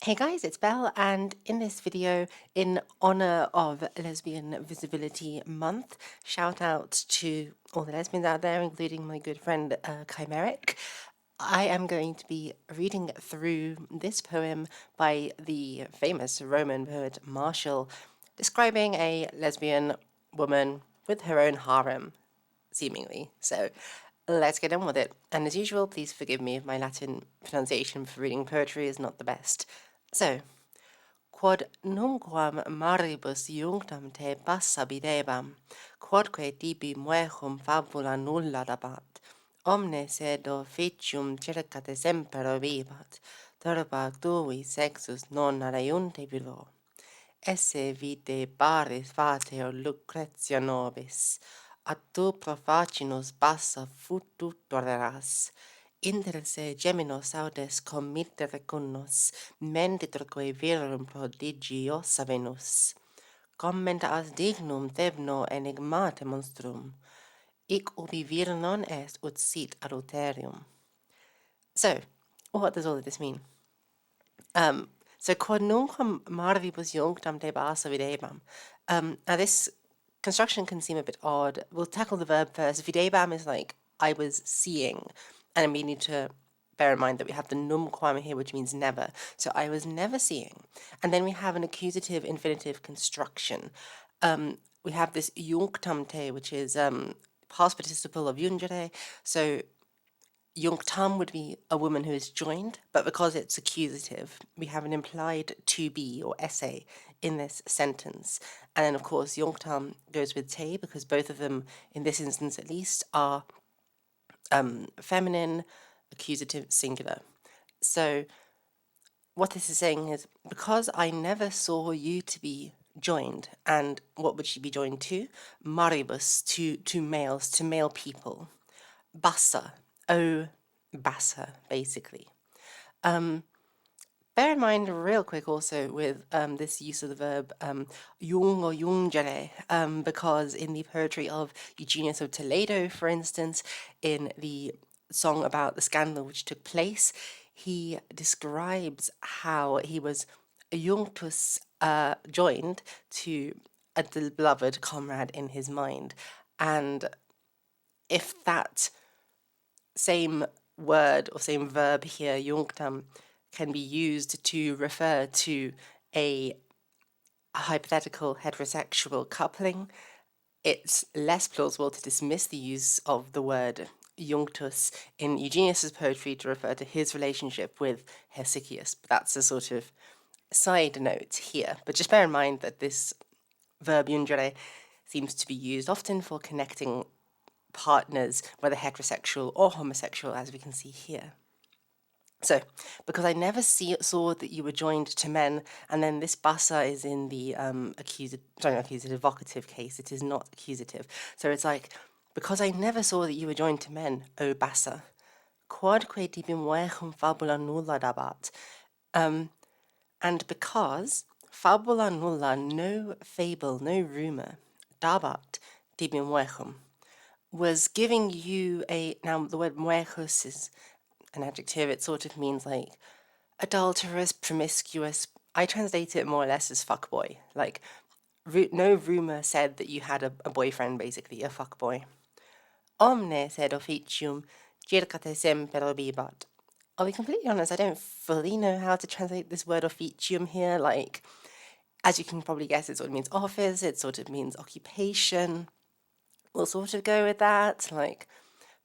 Hey guys, it's Belle, and in this video, in honor of Lesbian Visibility Month, shout out to all the lesbians out there, including my good friend Chimeric. I am going to be reading through this poem by the famous Roman poet Martial, describing a lesbian woman with her own harem, seemingly. So let's get on with it. And as usual, please forgive me if my Latin pronunciation for reading poetry is not the best. So, quod nunquam maribus iunctam te passa videbam, quodque tibi muechum fabula nulla dabat, omne sed officium circate semper vivat, turba tui sexus non araiunte vilo. Esse vitae paris fateo Lucretia nobis, ad tu profacinus bassa futu toleras, inter se geminos audes committere cunnos, menditorque virum prodigiosa Venus. Commenta as dignum thebno enigmate monstrum, ic ubi vir non est ut sit adulterium. So, what does all of this mean? So quod nunquam marvibus iunctam te basa videbam. Now this construction can seem a bit odd. We'll tackle the verb first. Videbam is like I was seeing, and we need to bear in mind that we have the numquam here, which means never. So I was never seeing. And then we have an accusative infinitive construction. We have this iunctam te, which is past participle of iungere. So Yunctam would be a woman who is joined, but because it's accusative, we have an implied to be or essay in this sentence. And then, of course, Yunctam goes with te because both of them, in this instance at least, are feminine, accusative, singular. So, what this is saying is because I never saw you to be joined, and what would she be joined to? Maribus, to males, to male people. Bassa, oh, bassa, basically. Bear in mind, real quick, also with this use of the verb jung or jungere, because in the poetry of Eugenius of Toledo, for instance, in the song about the scandal which took place, he describes how he was jungtus joined to a beloved comrade in his mind. And if that same word or same verb here, junctam, can be used to refer to a hypothetical heterosexual coupling, it's less plausible to dismiss the use of the word junctus in Eugenius's poetry to refer to his relationship with Hesychius. But that's a sort of side note here. But just bear in mind that this verb jungere seems to be used often for connecting partners, whether heterosexual or homosexual, as we can see here. So, because I never saw that you were joined to men, and then this bassa is in the accusative vocative case, it is not accusative. So it's like, because I never saw that you were joined to men, O bassa, quodque tibi muechum fabula nulla dabat. And because fabula nulla, no fable, no rumour, dabat tibi muechum, was giving you a, now the word muechus is an adjective, it sort of means like adulterous, promiscuous. I translate it more or less as fuckboy. Like, no rumour said that you had a boyfriend, basically, a fuckboy. Omne sed officium circate semper bibat. I'll be completely honest, I don't fully know how to translate this word officium here. Like, as you can probably guess, it sort of means office, it sort of means occupation. We'll sort of go with that. Like,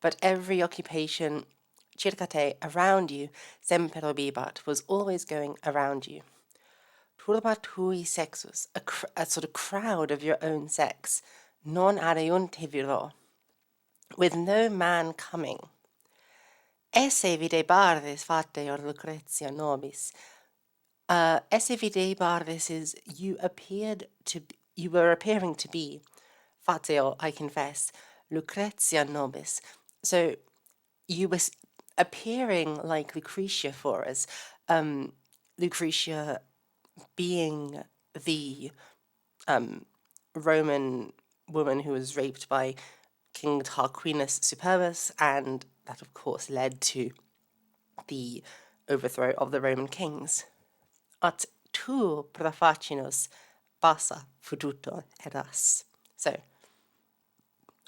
but every occupation, circate, around you, semper bibat, was always going around you. Turba tui sexus, a sort of crowd of your own sex, non areunt viro, with no man coming. Esse videbardes fateor Lucretia nobis. Esse videbardes is you were appearing to be, fateo, I confess, Lucretia nobis. So you were appearing like Lucretia for us. Lucretia being the Roman woman who was raped by King Tarquinius Superbus, and that, of course, led to the overthrow of the Roman kings. At tu profacinos basa fututo eras. So,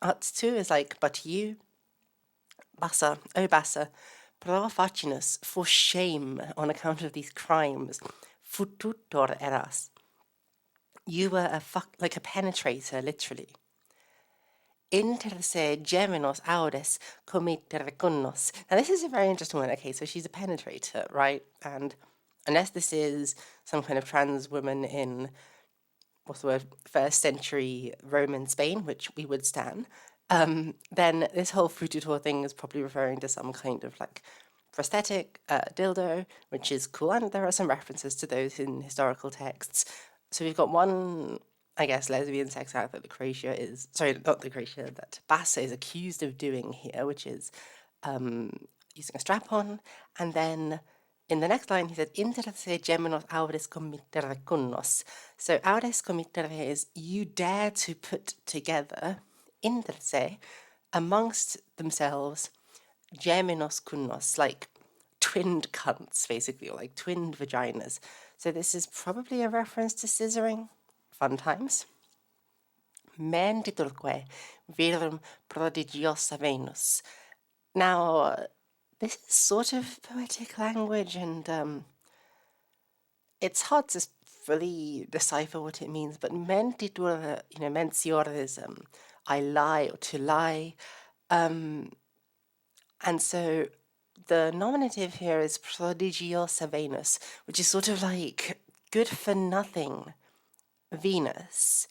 at tu is like, but you, basa, oh basa, profacinos, for shame on account of these crimes, fututor eras. You were like a penetrator, literally. Inter se geminos audes committere connos. Now, this is a very interesting one. Okay, so she's a penetrator, right? And unless this is some kind of trans woman in, what's the word, first century Roman Spain, which we would stand, then this whole frututor thing is probably referring to some kind of like prosthetic dildo, which is cool. And there are some references to those in historical texts. So we've got one, I guess, lesbian sex act that Lucretia is, sorry, not Lucretia, that Bassa is accused of doing here, which is using a strap on. And then in the next line, he said, Inter se geminos audes committere connos. So audes committere is you dare to put together, inter se, amongst themselves, geminos connos, like twinned cunts, basically, or like twinned vaginas. So this is probably a reference to scissoring. Fun times. Mentitulque virum prodigiosa Venus. Now, this is sort of poetic language, and it's hard to fully decipher what it means, but mentitur, mencior is I lie or to lie. And so the nominative here is prodigiosa Venus, which is sort of like good for nothing Venus.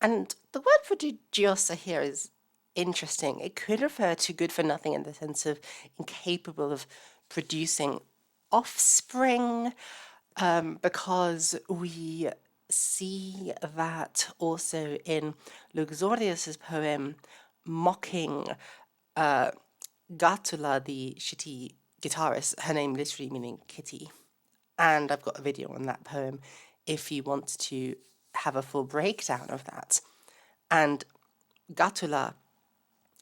And the word prodigiosa here is interesting. It could refer to good for nothing in the sense of incapable of producing offspring, because we see that also in Luxurius's poem mocking Gatula, the shitty guitarist, her name literally meaning kitty. And I've got a video on that poem if you want to have a full breakdown of that. And Gatula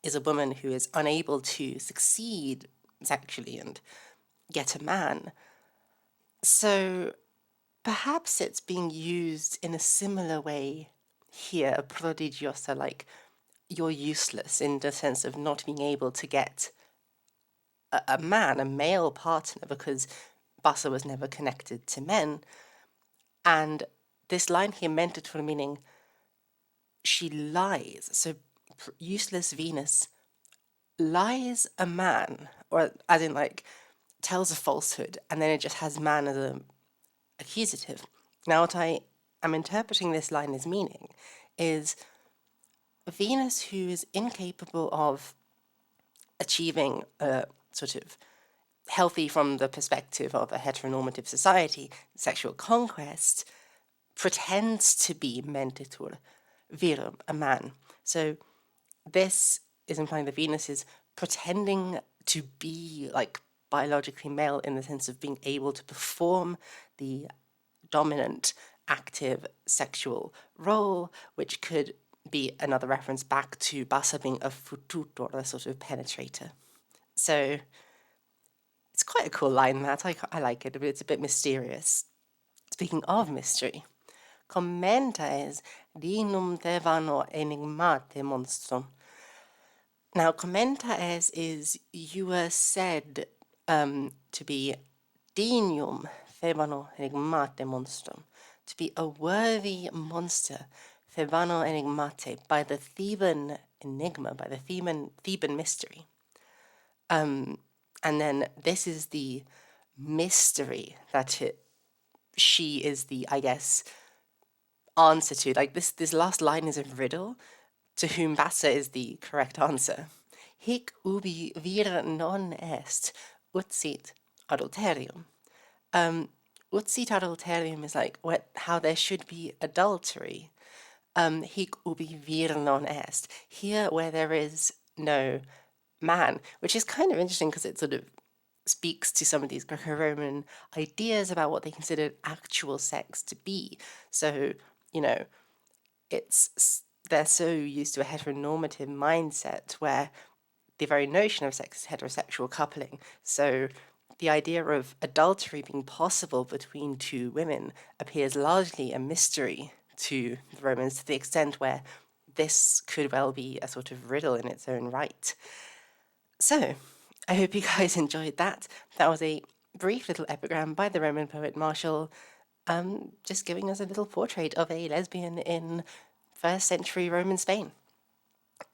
is a woman who is unable to succeed sexually and get a man. So perhaps it's being used in a similar way here, prodigiosa, like you're useless in the sense of not being able to get a man, a male partner, because Bassa was never connected to men. And this line here meant it for meaning she lies. So useless Venus lies a man, or as in like tells a falsehood, and then it just has man as a accusative. Now, what I am interpreting this line as meaning is Venus, who is incapable of achieving a sort of healthy, from the perspective of a heteronormative society, sexual conquest, pretends to be mentitur virum, a man. So this is implying that Venus is pretending to be like biologically male in the sense of being able to perform the dominant, active sexual role, which could be another reference back to Bassa being a fututor, a sort of penetrator. So it's quite a cool line, that. I like it, but it's a bit mysterious. Speaking of mystery, commentes dinum devano enigmate monstrum. Now, commentaes is you were said to be dignum Thebano enigmate monstrum, to be a worthy monster, Thebano enigmate, by the Theban enigma, by the Theban mystery. And then this is the mystery that she is the, I guess, answer to. Like this last line is a riddle, to whom Bassa is the correct answer. Hic ubi vir non est, ut sit adulterium. Ut sit adulterium is like how there should be adultery. Hic ubi vir non est. Here where there is no man, which is kind of interesting because it sort of speaks to some of these Greco-Roman ideas about what they considered actual sex to be. So, they're so used to a heteronormative mindset where the very notion of sex is heterosexual coupling. So the idea of adultery being possible between two women appears largely a mystery to the Romans, to the extent where this could well be a sort of riddle in its own right. So, I hope you guys enjoyed that. That was a brief little epigram by the Roman poet Martial, just giving us a little portrait of a lesbian in first century Roman Spain.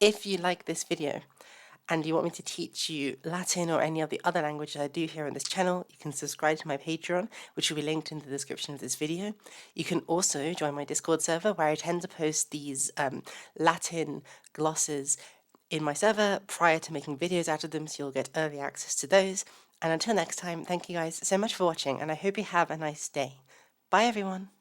If you like this video and you want me to teach you Latin or any of the other languages I do here on this channel, you can subscribe to my Patreon, which will be linked in the description of this video. You can also join my Discord server, where I tend to post these Latin glosses in my server prior to making videos out of them, so you'll get early access to those. And until next time, thank you guys so much for watching, and I hope you have a nice day. Bye everyone!